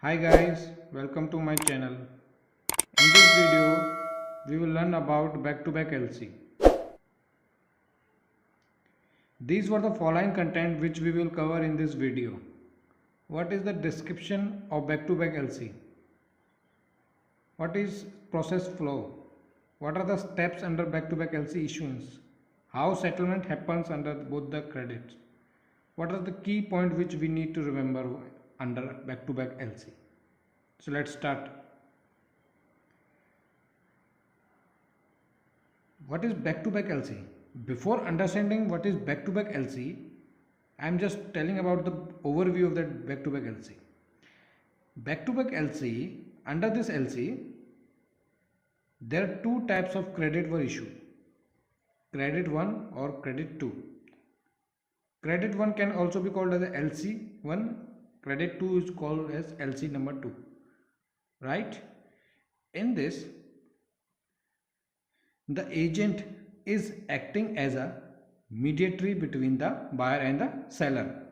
Hi guys, welcome to my channel. In this video, we will learn about back-to-back LC. These were the following content which we will cover in this video. What is the description of back-to-back LC? What is process flow? What are the steps under back-to-back LC issuance? How settlement happens under both the credits? What are the key points which we need to remember under back-to-back LC? So let's start. What is back-to-back LC? Before understanding what is back-to-back LC, I am just telling about the overview of that back-to-back LC. Back-to-back LC, under this LC, there are two types of credit were issued. Credit 1 or credit 2. Credit 1 can also be called as a LC 1. Credit 2 is called as LC number 2. Right? In this, the agent is acting as a mediator between the buyer and the seller.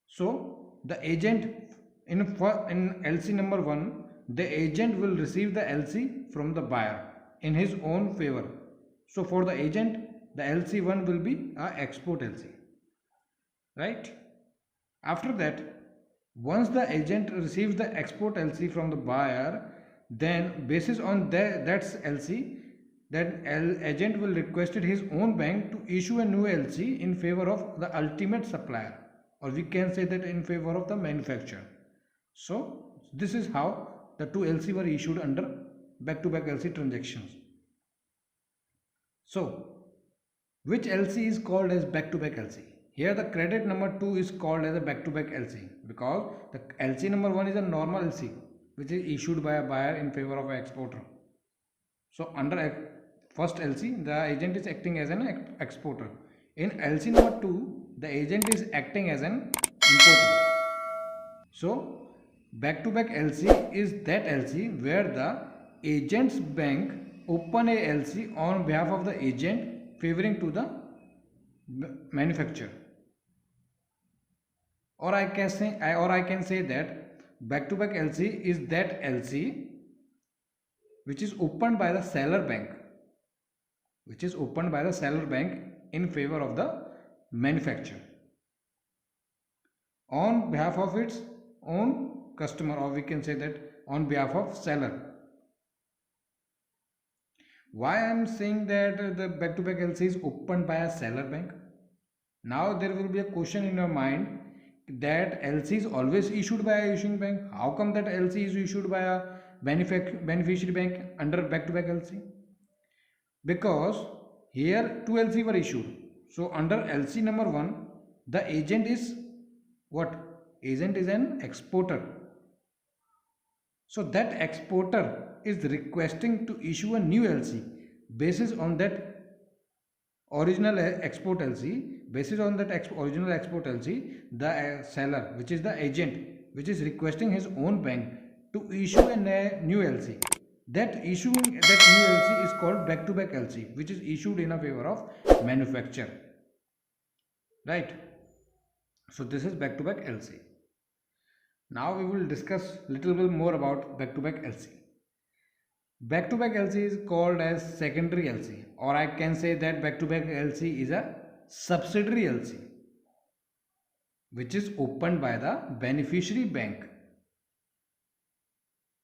So the agent in LC number 1, the agent will receive the LC from the buyer in his own favor. So for the agent, the LC1 will be a export LC. Right? After that, once the agent receives the export LC from the buyer, then basis on that LC, then agent will request his own bank to issue a new LC in favor of the ultimate supplier, or we can say that in favor of the manufacturer. So this is how the two LC were issued under back-to-back LC transactions. So which LC is called as back-to-back LC? Here the credit number 2 is called as a back-to-back LC because the LC number 1 is a normal LC which is issued by a buyer in favor of an exporter. So under first LC, the agent is acting as an exporter. In LC number 2, the agent is acting as an importer. So back-to-back LC is that LC where the agent's bank open a LC on behalf of the agent favoring to the manufacturer. Or I can say that back-to-back LC is that LC which is opened by the seller bank, in favor of the manufacturer on behalf of its own customer, or we can say that on behalf of seller. Why I am saying that the back-to-back LC is opened by a seller bank? Now there will be a question in your mind that LC is always issued by a issuing bank. How come that LC is issued by a beneficiary bank under back-to-back LC? Because here two LC were issued. So under LC number 1, the agent is what? Agent is an exporter. So that exporter is requesting to issue a new LC basis on that original export LC. Basis on that original export LC, the seller, which is the agent, which is requesting his own bank to issue a new LC. That issuing that new LC is called back-to-back LC, which is issued in a favor of manufacturer. Right? So this is back-to-back LC. Now we will discuss little bit more about back-to-back LC. Back-to-back LC is called as secondary LC, or I can say that back-to-back LC is a subsidiary LC which is opened by the beneficiary bank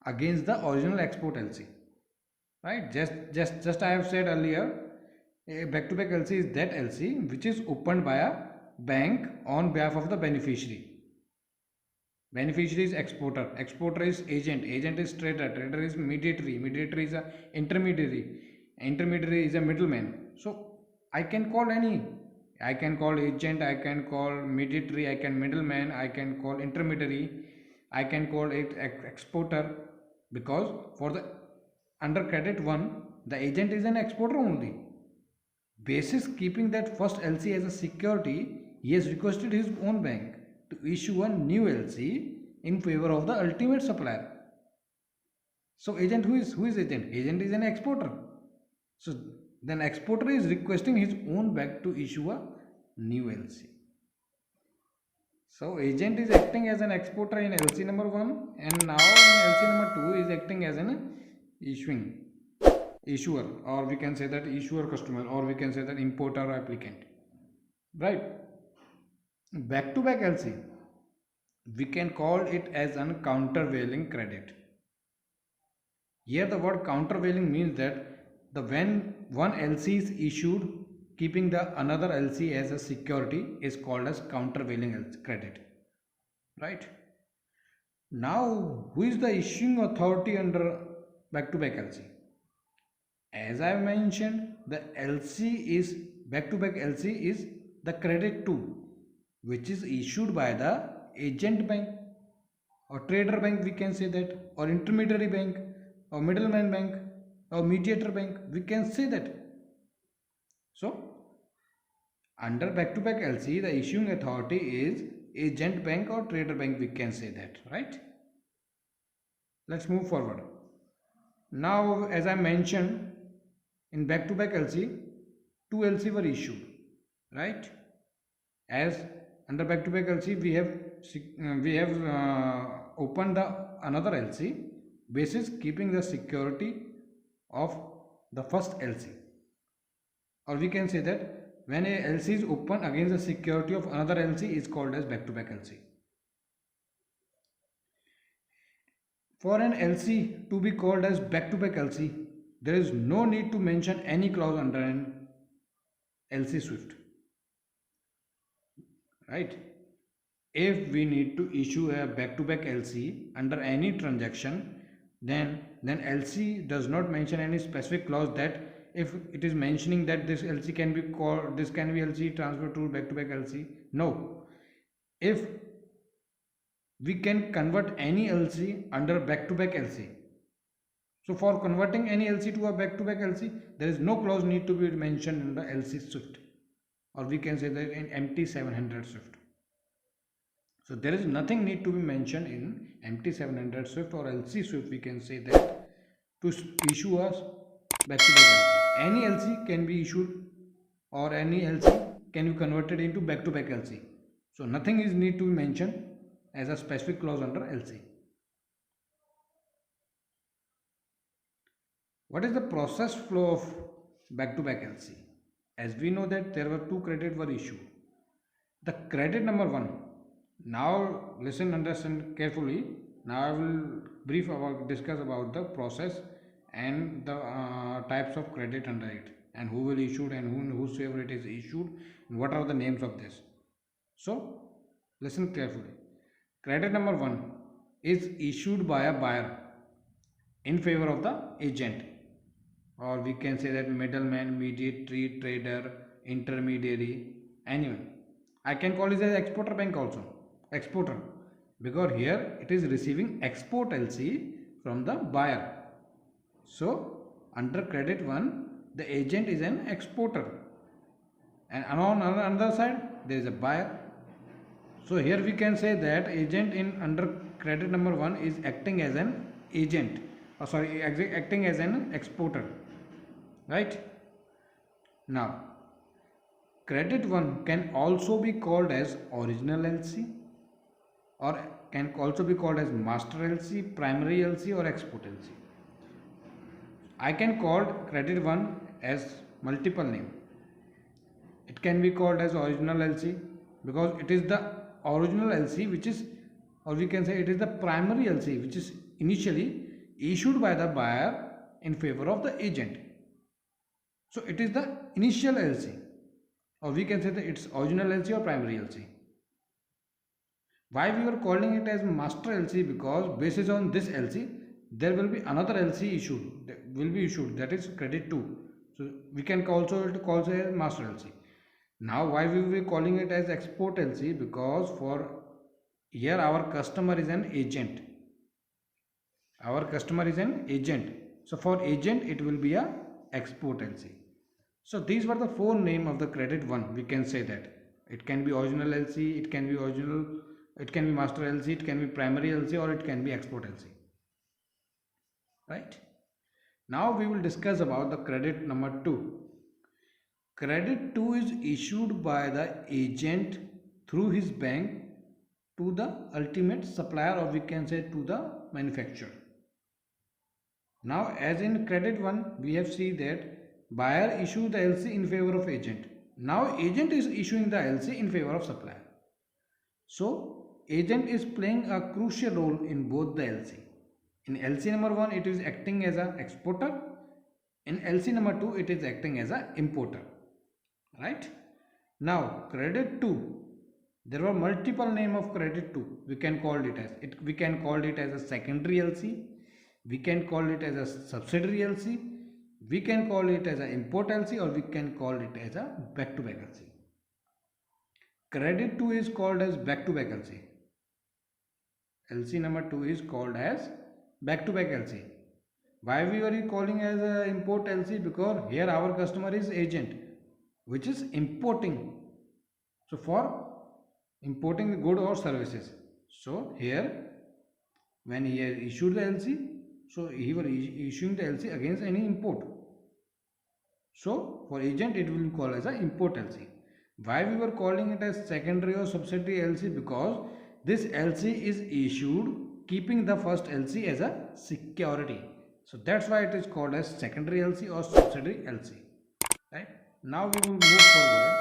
against the original export LC. Right? Just I have said earlier, a back-to-back LC is that LC which is opened by a bank on behalf of the beneficiary. Beneficiary is exporter, exporter is agent, agent is trader, trader is mediator, mediator is a intermediary, intermediary is a middleman. So I can call any, I can call agent, I can call mediator, I can middleman, I can call intermediary, I can call it exporter, because for the under credit 1, the agent is an exporter only. Basis keeping that first LC as a security, he has requested his own bank to issue a new LC in favor of the ultimate supplier. So agent, who is agent? Agent is an exporter. So then exporter is requesting his own bank to issue a new LC. So agent is acting as an exporter in LC number 1, and now in LC number 2 is acting as an issuing issuer, or we can say that issuer customer, or we can say that importer or applicant, right? Back to back LC, we can call it as an countervailing credit. Here the word countervailing means that the when one LC is issued keeping the another LC as a security is called as countervailing credit, right? Now who is the issuing authority under back to back LC? As I mentioned, the LC is back to back LC is the credit 2, which is issued by the agent bank or trader bank, we can say that, or intermediary bank or middleman bank or mediator bank, we can say that. So under back to back LC, the issuing authority is agent bank or trader bank, we can say that, right? Let's move forward. Now as I mentioned, in back to back LC, two LC were issued, right? As under back to back LC, we have opened the another LC basis keeping the security of the first LC, or we can say that when a LC is open against the security of another LC is called as back to back LC. For an LC to be called as back to back LC, there is no need to mention any clause under an LC Swift, right? If we need to issue a back to back LC under any transaction, then LC does not mention any specific clause that if it is mentioning that this LC can be called, this can be LC transferred to back to back LC. No, if we can convert any LC under back to back LC. So for converting any LC to a back to back LC, there is no clause need to be mentioned in the LC Swift, or we can say that in MT700 Swift. So there is nothing need to be mentioned in MT700 Swift or LC Swift, we can say that, to issue us back to back LC. Any LC can be issued, or any LC can be converted into back to back LC. So nothing is need to be mentioned as a specific clause under LC. What is the process flow of back to back LC? As we know that there were two credit were issued. The credit number 1. Now listen, understand carefully. Now I will discuss about the process and the types of credit under it, and who will issue and whosoever it is issued, and what are the names of this. So listen carefully. Credit number 1 is issued by a buyer in favor of the agent, or we can say that middleman, mediator, trader, intermediary, anyone. I can call it as exporter bank also, exporter, because here it is receiving export LC from the buyer. So under credit 1, the agent is an exporter, and on another side there is a buyer. So here we can say that agent in under credit number 1 is acting as an agent, or sorry, acting as an exporter, right? Now credit 1 can also be called as original LC, or can also be called as master LC, primary LC, or export LC. I can call credit 1 as multiple name. It can be called as original LC because it is the original LC which is, or we can say it is the primary LC which is initially issued by the buyer in favor of the agent. So it is the initial LC, or we can say that it's original LC or primary LC. Why we were calling it as master LC? Because based on this LC there will be another LC issued, that is credit 2. So we can also call it as master LC. Now why we will be calling it as export LC? Because for here our customer is an agent. Our customer is an agent. So for agent it will be a export LC. So these were the 4 names of the credit 1. We can say that it can be original LC, it can be master LC, it can be primary LC, or it can be export LC. Right? Now we will discuss about the credit number 2. Credit 2 is issued by the agent through his bank to the ultimate supplier, or we can say to the manufacturer. Now, as in credit one, we have seen that buyer issue the LC in favor of agent. Now, agent is issuing the LC in favor of supplier. So, agent is playing a crucial role in both the LC. In LC number 1, it is acting as an exporter. In LC number 2, it is acting as an importer. Right? Now, credit 2. There were multiple name of credit 2. We can call it as a secondary LC. We can call it as a subsidiary LC. We can call it as an import LC, or we can call it as a back-to-back LC. Credit 2 is called as back-to-back LC. LC number 2 is called as back-to-back LC. Why we are calling as a import LC? Because here our customer is agent, which is importing. So for importing the good or services. So here when he has issued the LC, so he was issuing the LC against any import. So for agent it will be called as an import LC. Why we were calling it as secondary or subsidiary LC? Because this LC is issued keeping the first LC as a security. So that's why it is called as secondary LC or subsidiary LC. Right? Now we will move forward.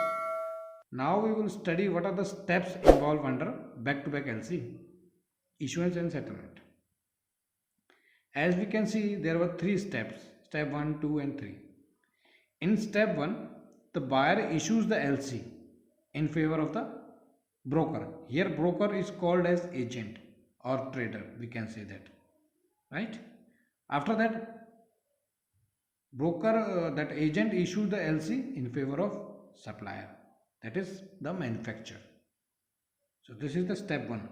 Now we will study what are the steps involved under back-to-back LC, issuance and settlement. As we can see, there were 3 steps, step 1, 2 and 3. In step 1, the buyer issues the LC in favor of the broker. Here broker is called as agent or trader, we can say that. Right? After that, that agent issued the LC in favor of supplier, that is the manufacturer. So this is the step 1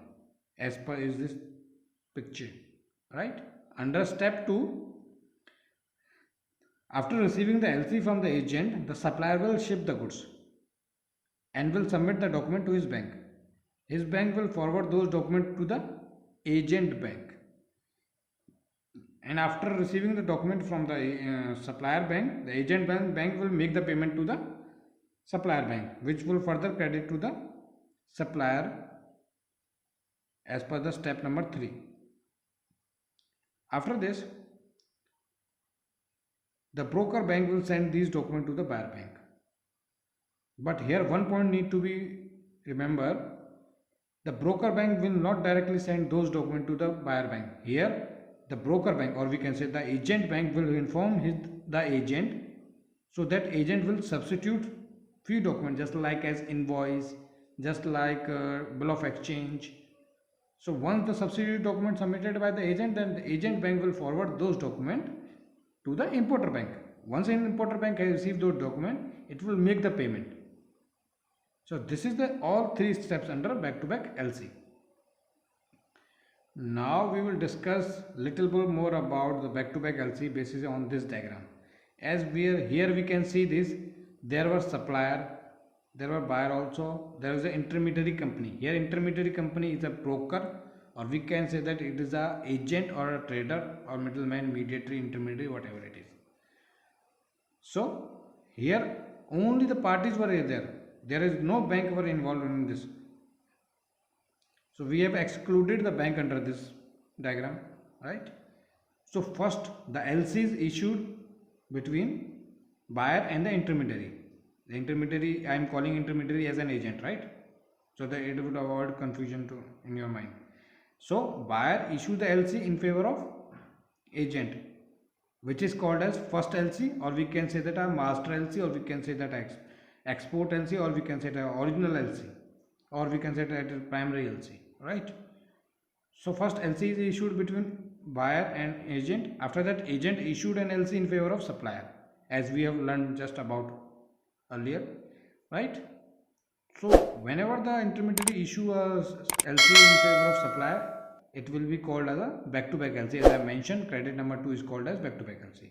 as per is this picture, right? Under step 2, after receiving the LC from the agent, the supplier will ship the goods and will submit the document to his bank. His bank will forward those documents to the agent bank. And after receiving the document from the supplier bank, the agent bank will make the payment to the supplier bank, which will further credit to the supplier as per the step number 3. After this, the broker bank will send these documents to the buyer bank. But here one point need to be remember, the broker bank will not directly send those documents to the buyer bank. Here the broker bank, or we can say the agent bank, will inform the agent, so that agent will substitute few documents just like as invoice, just like bill of exchange. So once the substitute document submitted by the agent, then the agent bank will forward those documents to the importer bank. Once an importer bank has received those documents, it will make the payment. So this is the all 3 steps under back-to-back LC. Now we will discuss little bit more about the back-to-back LC basis on this diagram. As we are here, we can see this. There were supplier, there were buyer also, there is an intermediary company. Here intermediary company is a broker, or we can say that it is a agent or a trader or middleman, mediator, intermediary, whatever it is. So here only the parties were there. There is no bank were involved in this. So we have excluded the bank under this diagram, right? So first the LC is issued between buyer and the intermediary. The intermediary, I am calling intermediary as an agent, right? So that it would avoid confusion in your mind. So buyer issue the LC in favor of agent, which is called as first LC, or we can say that a master LC, or we can say that export LC, or we can say that original LC, or we can say that primary LC, right? So first LC is issued between buyer and agent. After that, agent issued an LC in favor of supplier, as we have learned just about earlier, right? So whenever the intermediary issue a LC in favor of supplier, it will be called as a back-to-back LC. As I mentioned, credit number 2 is called as back-to-back LC.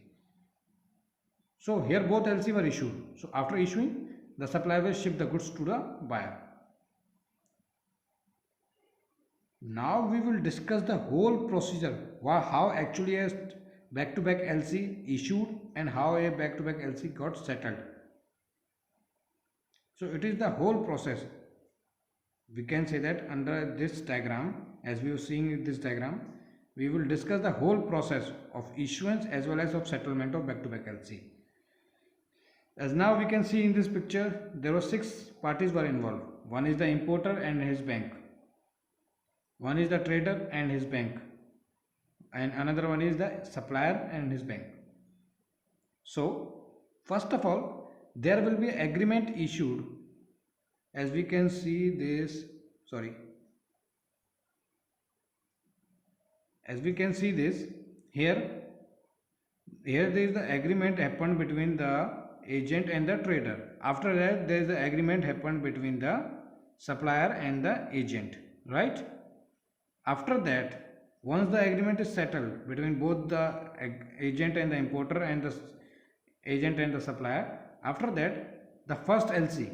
So here both LC were issued. So after issuing, the supplier will ship the goods to the buyer. Now we will discuss the whole procedure, how actually a back-to-back LC issued and how a back-to-back LC got settled. So it is the whole process. we can say that under this diagram, as we are seeing in this diagram, we will discuss the whole process of issuance as well as of settlement of back-to-back LC. As now we can see in this picture, there were 6 parties were involved. One is the importer and his bank, one is the trader and his bank, and another one is the supplier and his bank. So first of all, there will be agreement issued, as we can see this, as we can see this here there is the agreement happened between the agent and the trader. After that, there is the agreement happened between the supplier and the agent, right? After that, once the agreement is settled between both the agent and the importer and the agent and the supplier, after that the first LC,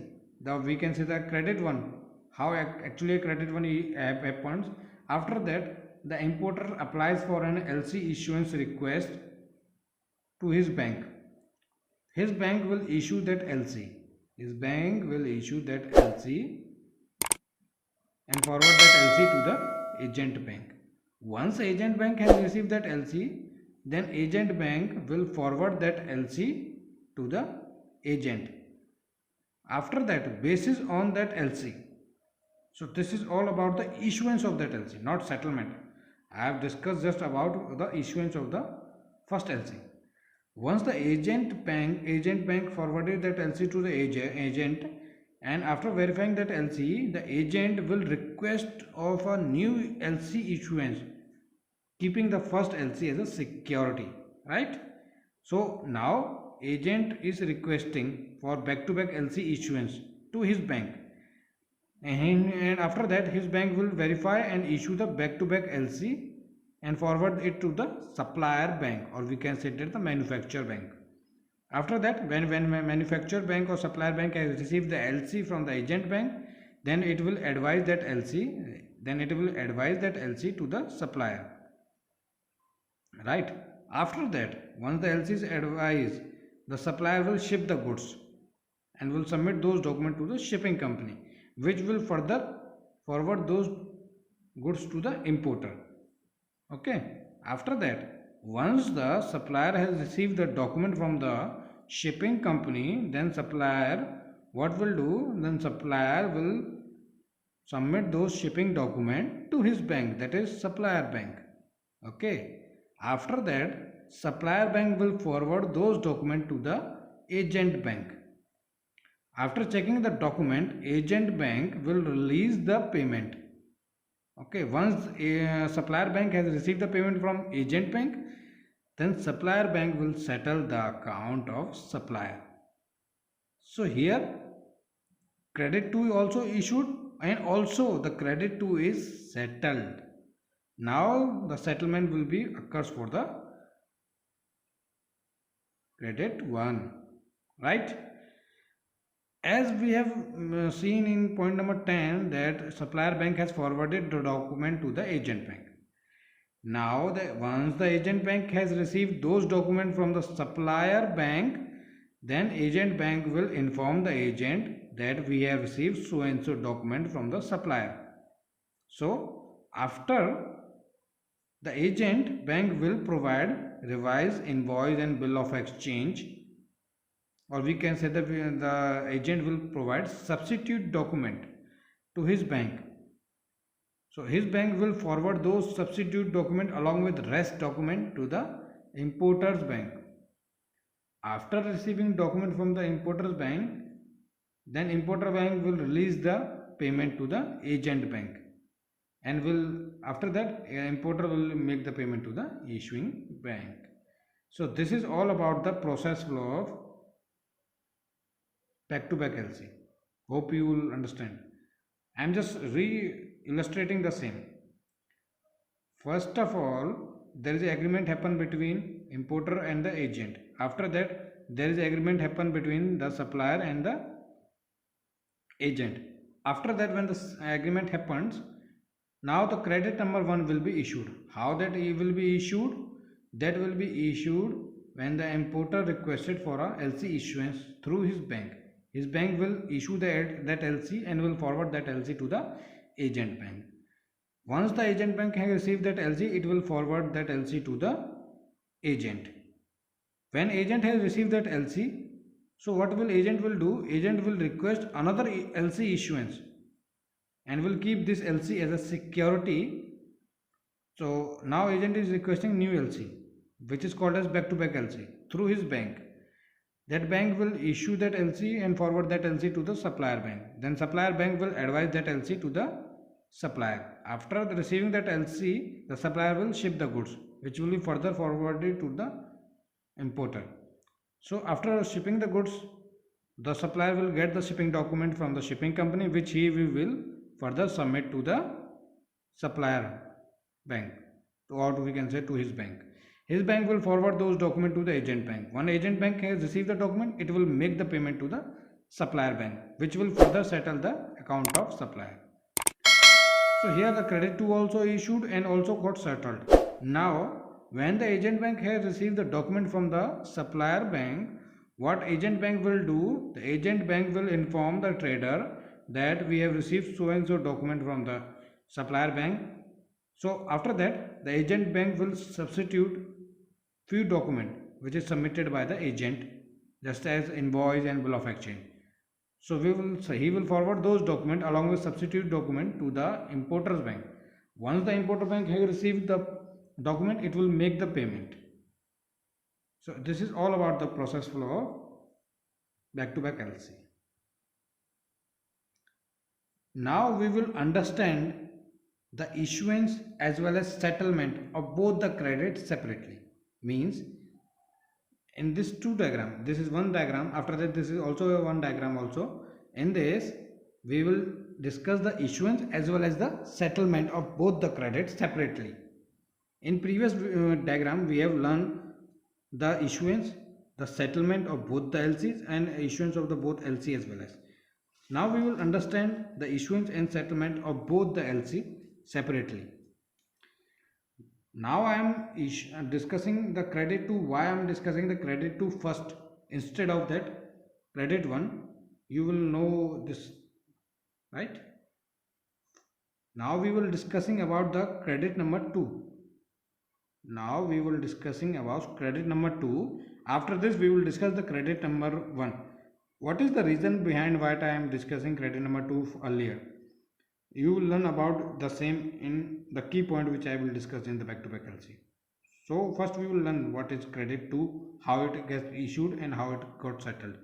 we can say the credit one, how actually a credit one happens. After that, the importer applies for an LC issuance request to his bank. His bank will issue that LC. His bank will issue that LC and forward that LC to the agent bank. Once agent bank has received that LC, then agent bank will forward that LC to the agent. After that, basis on that LC. So this is all about the issuance of that LC, not settlement. I have discussed just about the issuance of the first LC. Once the agent bank forwarded that LC to the agent, and after verifying that LC, the agent will request of a new LC issuance, keeping the first LC as a security, right? So now agent is requesting for back-to-back LC issuance to his bank, and after that his bank will verify and issue the back-to-back LC and forward it to the supplier bank, or we can say that the manufacturer bank. After that, when manufacturer bank or supplier bank has received the LC from the agent bank, then it will advise that LC to the supplier, right? After that, once the LC is advised, the supplier will ship the goods and will submit those documents to the shipping company, which will further forward those goods to the importer. Okay. After that, once the supplier has received the document from the shipping company, then supplier will submit those shipping document to his bank, that is supplier bank. Okay. After that, supplier bank will forward those documents to the agent bank. After checking the document, agent bank will release the payment. Okay, once a supplier bank has received the payment from agent bank, then supplier bank will settle the account of supplier. So here credit 2 also issued, and also the credit 2 is settled. Now the settlement will be occurs for the credit 1, right? As we have seen in point number 10, that supplier bank has forwarded the document to the agent bank. Now once the agent bank has received those documents from the supplier bank, then agent bank will inform the agent that we have received so and so document from the supplier. So after, the agent bank will provide revised invoice and bill of exchange, or we can say that the agent will provide substitute document to his bank. So his bank will forward those substitute document along with rest document to the importer's bank. After receiving document from the importer's bank, then importer bank will release the payment to the agent bank, and after that importer will make the payment to the issuing bank. So this is all about the process flow of back-to-back LC. Hope you will understand. I am just illustrating the same. First of all, there is an agreement happen between importer and the agent. After that, there is an agreement happen between the supplier and the agent. After that, when the agreement happens, now the credit number 1 will be issued. How that it will be issued? That will be issued when the importer requested for a LC issuance through his bank. His bank will issue that LC and will forward that LC to the agent bank. Once the agent bank has received that LC, it will forward that LC to the agent. When agent has received that LC, so what will agent will do? Agent will request another LC issuance and will keep this LC as a security. So now agent is requesting new LC, which is called as back-to-back LC through his bank. That bank will issue that LC and forward that LC to the supplier bank. Then supplier bank will advise that LC to the supplier. After receiving that LC, the supplier will ship the goods, which will be further forwarded to the importer. So after shipping the goods, the supplier will get the shipping document from the shipping company, which he will further submit to the supplier bank, or we can say to his bank. His bank will forward those documents to the agent bank. When agent bank has received the document, it will make the payment to the supplier bank, which will further settle the account of supplier. So here the credit to also issued and also got settled. Now when the agent bank has received the document from the supplier bank, what agent bank will do? The agent bank will inform the trader that we have received so and so document from the supplier bank. So after that, the agent bank will substitute few document which is submitted by the agent, just as invoice and bill of exchange. So he will forward those documents along with substitute document to the importer's bank. Once the importer bank has received the document, it will make the payment. So this is all about the process flow of back-to-back LC. Now we will understand the issuance as well as settlement of both the credits separately. Means in this two diagram, this is one diagram, after that this is also one diagram also. In this we will discuss the issuance as well as the settlement of both the credits separately. In previous diagram we have learned the issuance, the settlement of both the LCs and issuance of the both LC as well as. Now we will understand the issuance and settlement of both the LC separately. Now I am discussing the credit to. Why I am discussing the credit to first instead of that credit one? You will know this, right? Now we will discussing about the credit number 2. Now we will discussing about credit number 2. After this we will discuss the credit number 1. What is the reason behind why I am discussing credit number 2 earlier? You will learn about the same in the key point which I will discuss in the back-to-back LC. So first we will learn what is credit 2, how it gets issued and how it got settled.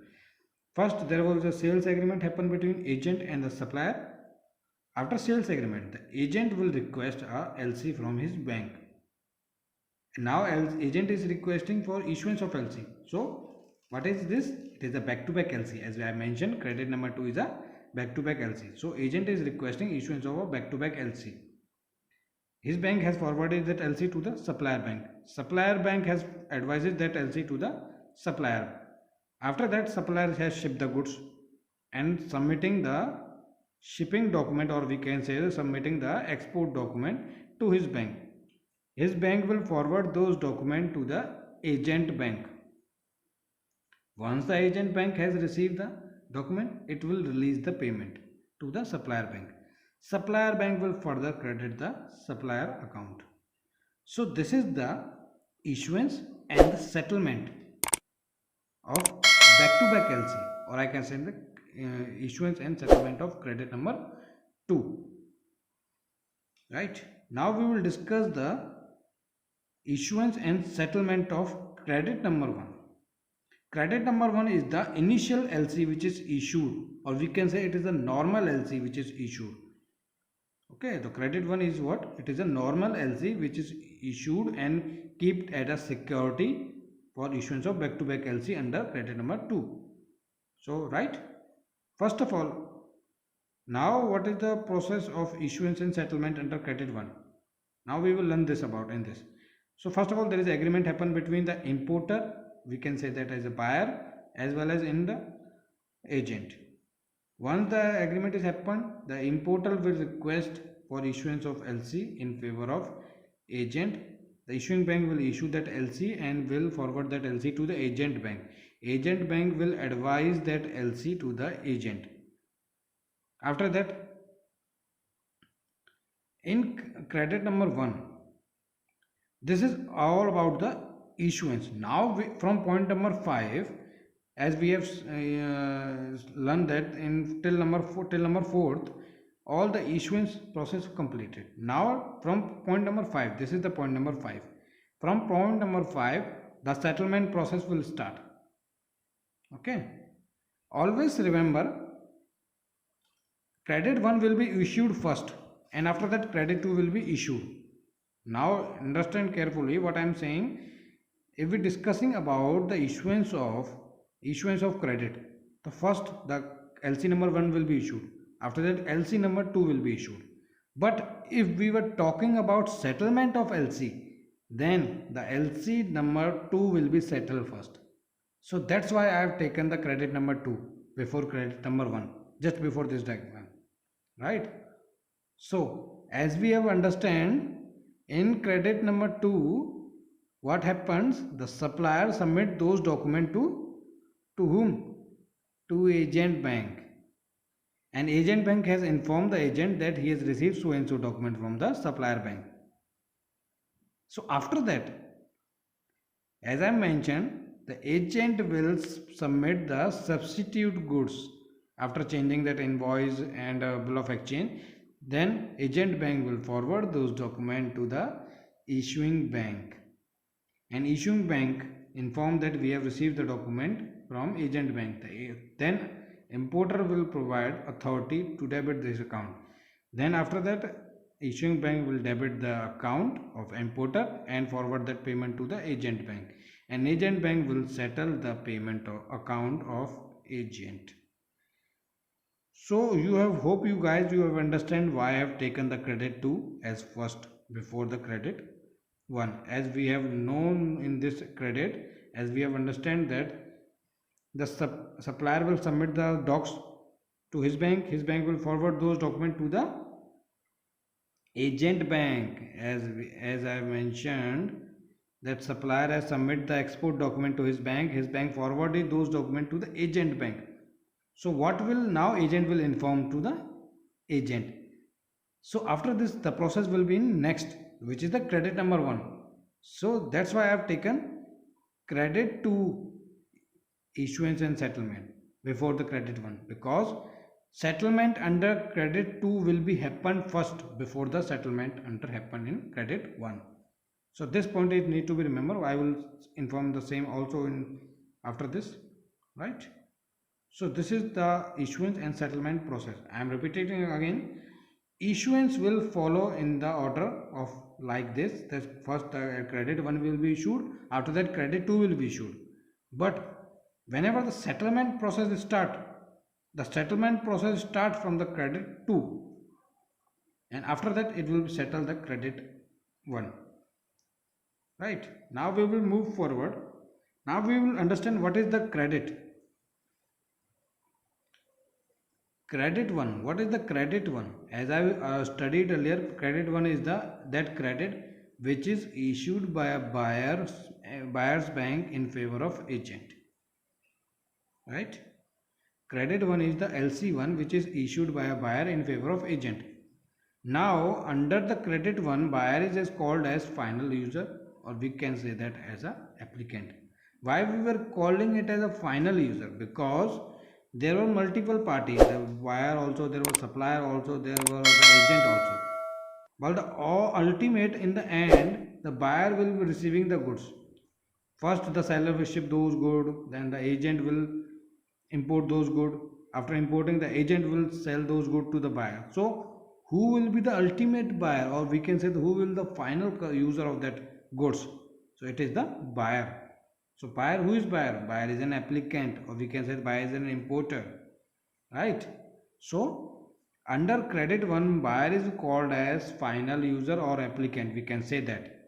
First, there was a sales agreement happen between agent and the supplier. After sales agreement, the agent will request a LC from his bank. Now agent is requesting for issuance of LC. So what is this? It is a back-to-back LC. As I mentioned, credit number 2 is a back-to-back LC. So agent is requesting issuance of a back-to-back LC. His bank has forwarded that LC to the supplier bank. Supplier bank has advised that LC to the supplier. After that, supplier has shipped the goods and submitting the shipping document, or we can say submitting the export document to his bank. His bank will forward those documents to the agent bank. Once the agent bank has received the document, it will release the payment to the supplier bank. Supplier bank will further credit the supplier account. So this is the issuance and the settlement of back-to-back LC, or I can say the issuance and settlement of credit number 2. Right. Now we will discuss the issuance and settlement of credit number 1. Credit number 1 is the initial LC which is issued, or we can say it is a normal LC which is issued. Okay, the credit 1 is what? It is a normal LC which is issued and kept as a security for issuance of back-to-back LC under credit number 2. So, right? First of all, now what is the process of issuance and settlement under credit 1? Now we will learn this about in this. So first of all, there is agreement happen between the importer, we can say that as a buyer, as well as in the agent. Once the agreement is happened, the importer will request for issuance of LC in favor of agent. The issuing bank will issue that LC and will forward that LC to the agent bank. agent bank will advise that LC to the agent. After that, in credit number 1, this is all about the issuance. Now from point number 5, as we have learned that in till number 4th, all the issuance process completed. Now from point number 5, this is the point number 5. From point number 5, the settlement process will start. Okay. Always remember, credit 1 will be issued first, and after that credit 2 will be issued. Now understand carefully what I am saying. If we discussing about the issuance of credit, the first the LC number 1 will be issued. After that LC number 2 will be issued. But if we were talking about settlement of LC, then the LC number 2 will be settled first. So that's why I have taken the credit number 2 before credit number 1, just before this diagram, right? So as we have understand, in credit number 2, what happens? The supplier submit those documents to whom? To agent bank. And agent bank has informed the agent that he has received so and so document from the supplier bank. So after that, as I mentioned, the agent will submit the substitute goods after changing that invoice and bill of exchange. Then agent bank will forward those documents to the issuing bank, and issuing bank inform that we have received the document from agent bank. Then importer will provide authority to debit this account. Then after that, issuing bank will debit the account of importer and forward that payment to the agent bank, and agent bank will settle the payment account of agent. So hope you guys have understand why I have taken the credit 2 as first before the credit 1. As we have known in this credit, as we have understand that the supplier will submit the docs to his bank will forward those documents to the agent bank. As I mentioned, that supplier has submit the export document to his bank forwarded those documents to the agent bank. So what will now agent will inform to the agent. So after this, the process will be in next, which is the credit number 1. So that's why I have taken credit 2 issuance and settlement before the credit 1, because settlement under credit 2 will be happen first before the settlement under happen in credit 1. So this point is need to be remembered. I will inform the same also in after this, right? So this is the issuance and settlement process. I am repeating again. Issuance will follow in the order of like this. That first credit 1 will be issued. After that credit 2 will be issued. But whenever the settlement process start, the settlement process start from the credit 2, and after that it will settle the credit 1. Right? Now we will move forward. Now we will understand what is the credit. Credit 1. What is the credit 1? As I studied earlier, credit 1 is that credit which is issued by a buyer's bank in favor of agent. Right? Credit 1 is the LC1 which is issued by a buyer in favor of agent. Now under the credit 1, buyer is called as final user, or we can say that as a applicant. Why we were calling it as a final user? Because there were multiple parties, the buyer also, there was supplier also, there was the agent also. But ultimate in the end, the buyer will be receiving the goods. First the seller will ship those goods, then the agent will import those goods. After importing, the agent will sell those goods to the buyer. So who will be the ultimate buyer, or we can say who will the final user of that goods? So it is the buyer. So buyer, who is buyer? Buyer is an applicant, or we can say buyer is an importer, right? So under credit 1, buyer is called as final user or applicant, we can say that.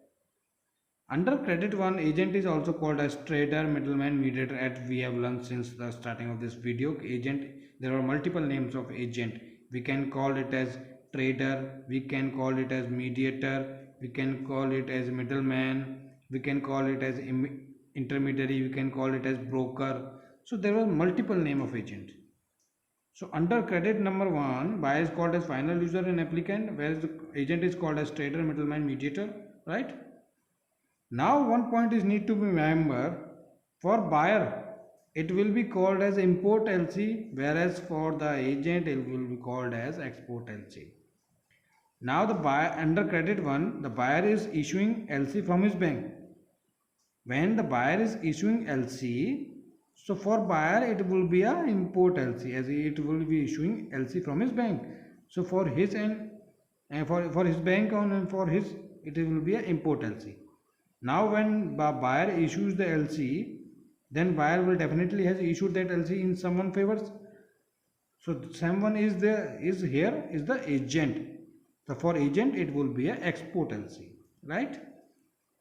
Under credit 1, agent is also called as trader, middleman, mediator. As we have learned since the starting of this video, agent, there are multiple names of agent. We can call it as trader, we can call it as mediator, we can call it as middleman, we can call it as intermediary, you can call it as broker. So there was multiple name of agent. So under credit number 1, buyer is called as final user and applicant, whereas the agent is called as trader, middleman, mediator, right? Now one point is need to be remember, for buyer it will be called as import LC, whereas for the agent it will be called as export LC. Now the buyer under credit 1, the buyer is issuing LC from his bank. When the buyer is issuing LC, so for buyer it will be a import LC, as it will be issuing LC from his bank. So for his and for his bank and for his, it will be a import LC. Now when buyer issues the LC, then buyer will definitely has issued that LC in someone favors. So someone is the agent. So for agent it will be a export LC, right?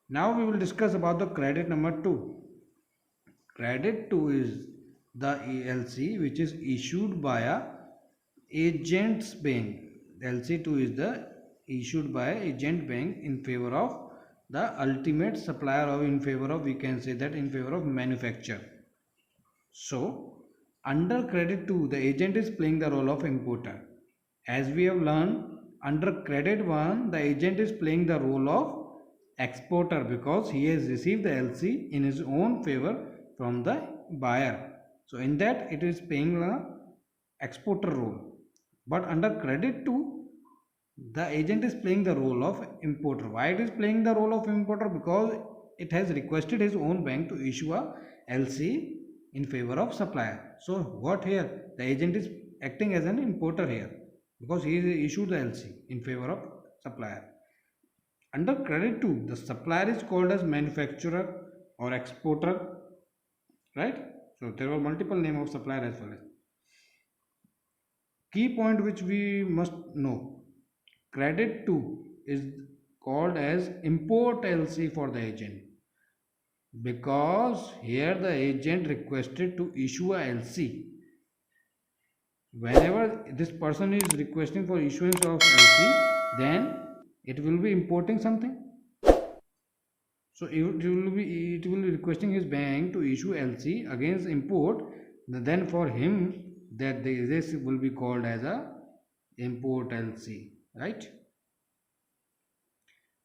Now we will discuss about the credit number 2. Credit 2 is the LC which is issued by a agent's bank. LC2 is the issued by agent bank in favor of the ultimate supplier, or in favor of, we can say that in favor of manufacturer. So under credit 2, the agent is playing the role of importer. As we have learned, under credit 1, the agent is playing the role of exporter because he has received the LC in his own favor from the buyer. So in that it is playing the exporter role. But under credit 2, the agent is playing the role of importer. Why it is playing the role of importer? Because it has requested his own bank to issue a LC in favor of supplier. So what here? The agent is acting as an importer here because he issued the LC in favor of supplier. Under credit 2, the supplier is called as manufacturer or exporter, right? So there were multiple name of supplier as well. Key point which we must know, credit 2 is called as import LC for the agent because here the agent requested to issue a LC. Whenever this person is requesting for issuance of LC, then it will be importing something. So it will be requesting his bank to issue LC against import. Then for him that this will be called as a import LC, right?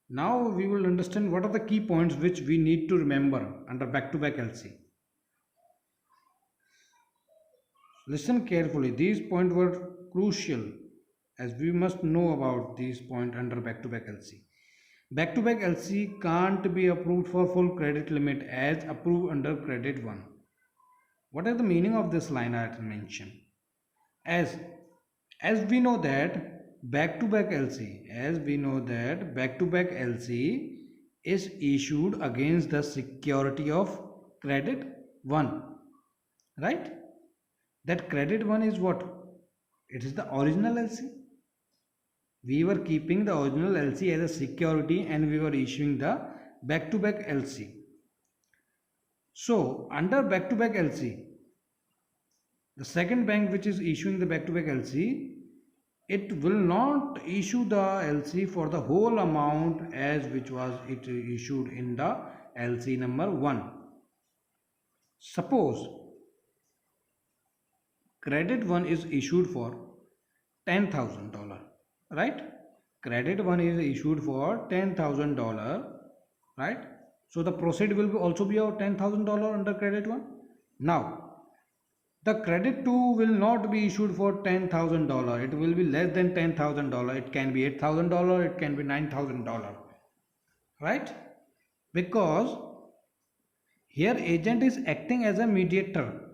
Now we will understand what are the key points which we need to remember under back-to-back LC. Listen carefully, these points were crucial as we must know about these points under back-to-back LC. Back-to-back LC can't be approved for full credit limit as approved under credit 1. What is the meaning of this line I had mentioned? As we know that back-to-back LC, is issued against the security of credit 1, right? That credit 1 is what? It is the original LC. We were keeping the original LC as a security and we were issuing the back-to-back LC. So under back-to-back LC, the second bank which is issuing the back-to-back LC, it will not issue the LC for the whole amount as which was it issued in the LC number 1. Suppose credit 1 is issued for $10,000, right? Credit 1 is issued for $10,000, right? So the proceed will also be of $10,000 under credit 1. Now the credit 2 will not be issued for $10,000. It will be less than $10,000. It can be $8,000. It can be $9,000, right? Because here agent is acting as a mediator.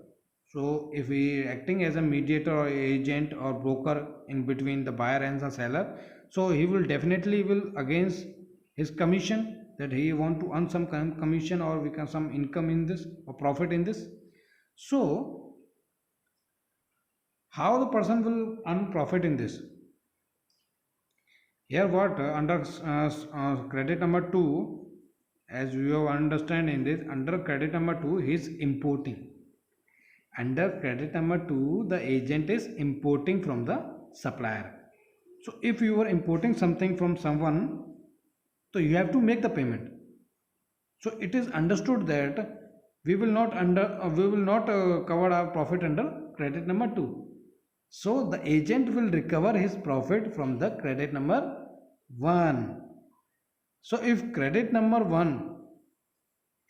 So if we acting as a mediator or agent or broker in between the buyer and the seller, so he will definitely against his commission, that he want to earn some commission or we can some income in this or profit in this. So how the person will earn profit in this? Here what under credit number 2, as you have understand in this, under credit number 2 he is importing. Under credit number 2 the agent is importing from the supplier. So if you are importing something from someone, so you have to make the payment. So it is understood that we will not cover our profit under credit number 2. So the agent will recover his profit from the credit number 1. So if credit number 1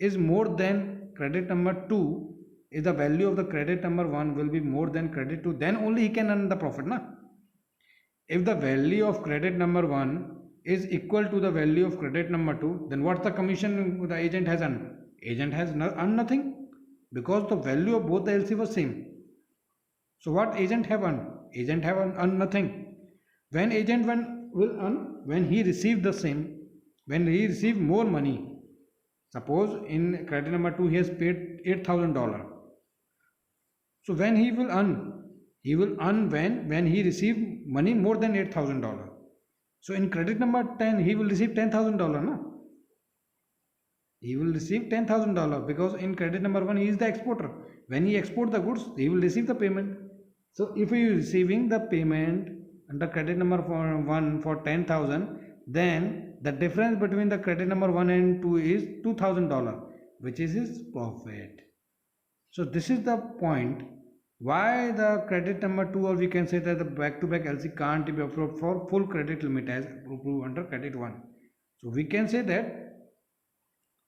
is more than credit number 2, if the value of the credit number 1 will be more than credit 2, then only he can earn the profit, na? If the value of credit number 1 is equal to the value of credit number 2, then what's the commission the agent has earned? Agent has earned nothing, because the value of both the LC was same. So what agent have earned? Agent have earned nothing. When agent will earn when he received the same, when he received more money. Suppose in credit number 2 he has paid $8,000. So when he will earn when he receive money more than $8,000. So in credit number 10 he will receive $10,000, na? He will receive $10,000 because in credit number 1 he is the exporter. When he export the goods, he will receive the payment. So if he is receiving the payment under credit number 1 for 10,000, then the difference between the credit number 1 and 2 is $2,000, which is his profit. So this is the point why the credit number 2, or we can say that the back-to-back LC can't be approved for full credit limit as approved under credit 1. So we can say that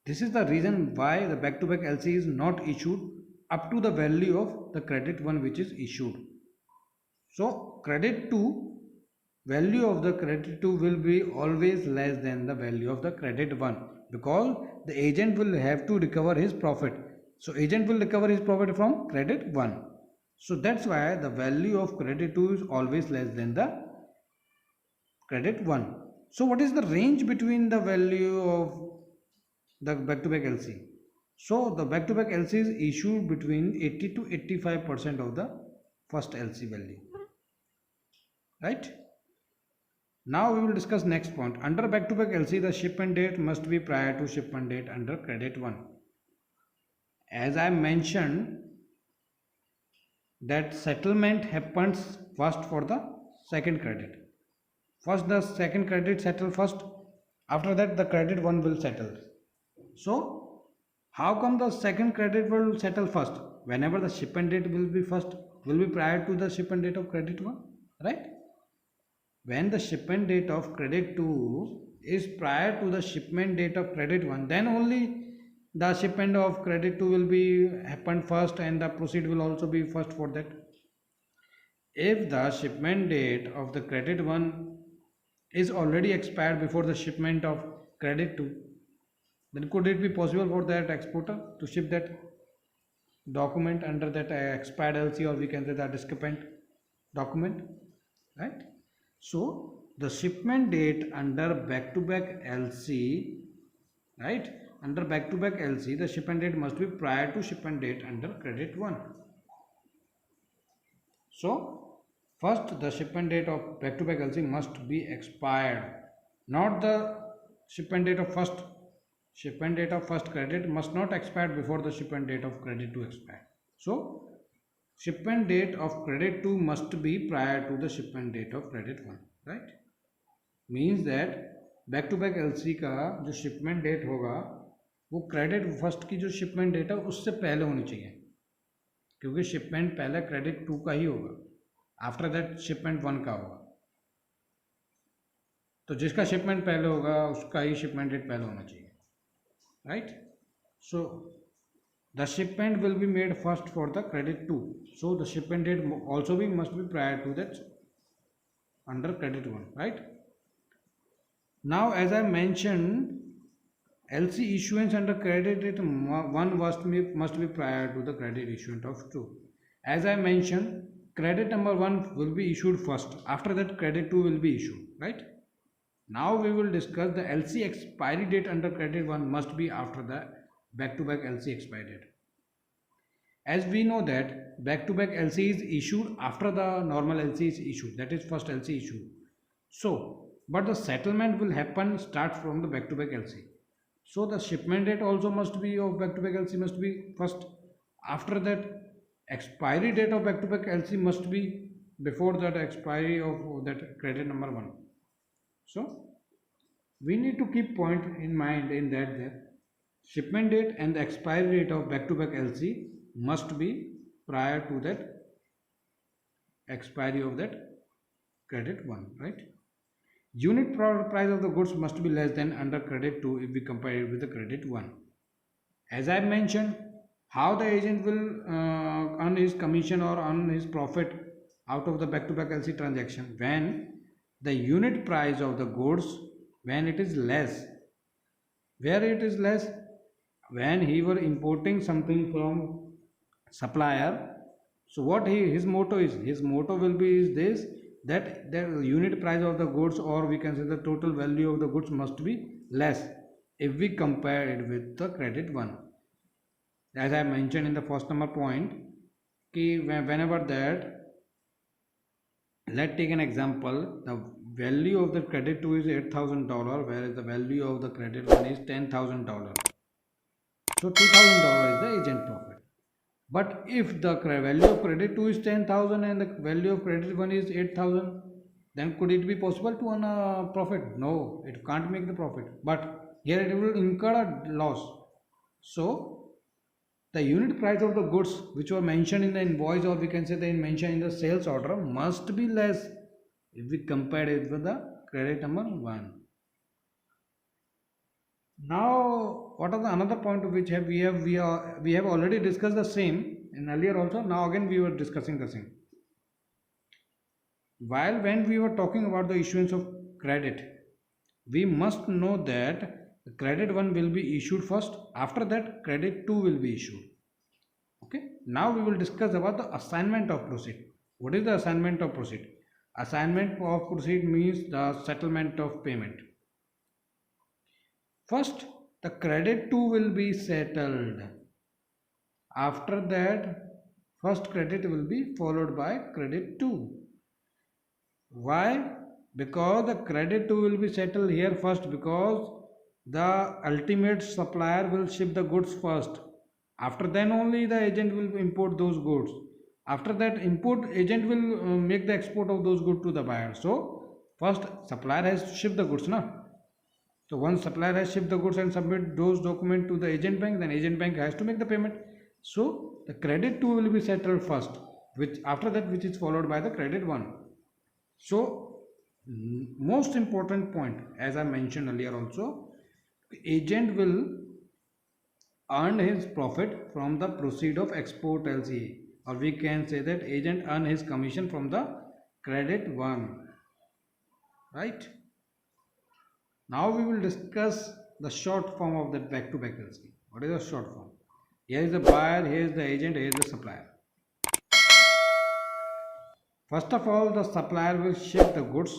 this is the reason why the back-to-back LC is not issued up to the value of the credit 1 which is issued. So credit 2, value of the credit 2 will be always less than the value of the credit 1, because the agent will have to recover his profit. So agent will recover his profit from credit 1. So that's why the value of credit 2 is always less than the credit 1. So what is the range between the value of the back-to-back LC? So the back-to-back LC is issued between 80 to 85% of the first LC value. Right? Now we will discuss next point. Under back-to-back LC, the shipment date must be prior to shipment date under credit 1. As I mentioned, that settlement happens first for the second credit. First the second credit settle first. After that the credit 1 will settle. So how come the second credit will settle first? Whenever the shipment date will be prior to the shipment date of credit 1, right? When the shipment date of credit 2 is prior to the shipment date of credit 1, then only the shipment of credit 2 will be happen first and the proceed will also be first for that. If the shipment date of the credit 1 is already expired before the shipment of credit 2, then could it be possible for that exporter to ship that document under that expired LC, or we can say the discrepant document, right? So the shipment date under back-to-back LC, right? Under back-to-back LC, the shipment date must be prior to shipment date under credit 1. So first the shipment date of back-to-back LC must be expired, not the shipment date of first. Shipment date of first credit must not expire before the shipment date of credit 2 expire. So shipment date of credit 2 must be prior to the shipment date of credit 1, right? Means that back to back LC का जो shipment date होगा वो credit first की जो shipment date है उससे पहले होनी चाहिए, क्योंकि शिपमेंट पहले क्रेडिट 2 का ही होगा, आफ्टर दैट शिपमेंट 1 का होगा। तो जिसका शिपमेंट पहले होगा उसका ही शिपमेंट डेट पहले होना चाहिए, right. So the shipment will be made first for the credit 2, so the shipment date also भी must be prior to that under credit 1, right. Now as I mentioned, LC issuance under credit date 1 must be prior to the credit issuance of 2. As I mentioned, credit number 1 will be issued first, after that credit 2 will be issued, right. Now we will discuss the LC expiry date under credit 1 must be after the back to back LC expiry date. As we know that back to back LC is issued after the normal LC is issued, that is first LC issued. So but the settlement will happen start from the back to back LC. So the shipment date also must be of back to back LC must be first, after that expiry date of back to back LC must be before that expiry of that credit number 1. So we need to keep point in mind in that shipment date and the expiry date of back-to-back LC must be prior to that expiry of that credit 1, right? Unit price of the goods must be less than under credit 2 if we compare it with the credit 1. As I mentioned, how the agent will earn his commission or earn his profit out of the back-to-back LC transaction when the unit price of the goods, when it is less. Where it is less? When he were importing something from supplier. So what his motto is? His motto will be is this, that the unit price of the goods, or we can say the total value of the goods, must be less if we compare it with the credit 1. As I mentioned in the first number point, whenever that, let's take an example, the value of the credit 2 is $8,000, whereas the value of the credit 1 is $10,000. So $2,000 is the agent profit. But if the value of credit 2 is 10,000 and the value of credit 1 is 8,000, then could it be possible to earn a profit? No, it can't make the profit. But here it will incur a loss. So the unit price of the goods which were mentioned in the invoice, or we can say they mentioned in the sales order, must be less if we compare it with the credit number 1. Now, what are the another point which we have already discussed the same in earlier also. Now again we were discussing the same. While when we were talking about the issuance of credit, we must know that the credit 1 will be issued first. After that, credit 2 will be issued. Okay. Now we will discuss about the assignment of proceed. What is the assignment of proceed? Assignment of proceed means the settlement of payment. First, the credit 2 will be settled. After that, first credit will be followed by credit 2. Why? Because the credit 2 will be settled here first, because the ultimate supplier will ship the goods first. After then only the agent will import those goods. After that import, agent will make the export of those goods to the buyer. So first supplier has to ship the goods, na? So once supplier has shipped the goods and submit those documents to the agent bank, then agent bank has to make the payment. So the credit 2 will be settled first, which after that which is followed by the credit 1. So most important point, as I mentioned earlier also, agent will earn his profit from the proceed of export LC, or we can say that agent earn his commission from the credit 1, right? Now we will discuss the short form of the back-to-back LC. What is the short form? Here is the buyer, here is the agent, here is the supplier. First of all, the supplier will ship the goods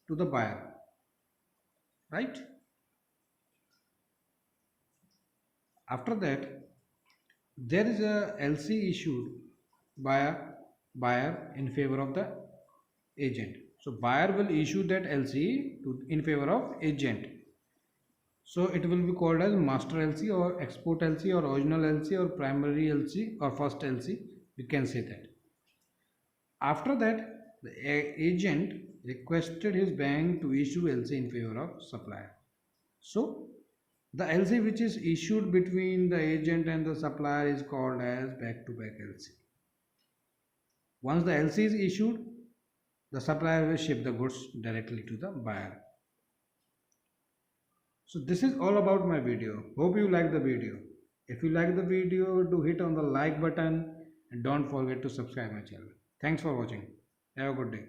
to the buyer, right? After that, there is a LC issued by a buyer in favor of the agent. So buyer will issue that LC in favor of agent. So it will be called as master LC or export LC or original LC or primary LC or first LC. We can say that. After that, the agent requested his bank to issue LC in favor of supplier. So the LC which is issued between the agent and the supplier is called as back-to-back LC. Once the LC is issued, the supplier will ship the goods directly to the buyer. So this is all about my video. Hope you like the video. If you like the video, do hit on the like button and don't forget to subscribe my channel. Thanks for watching. Have a good day.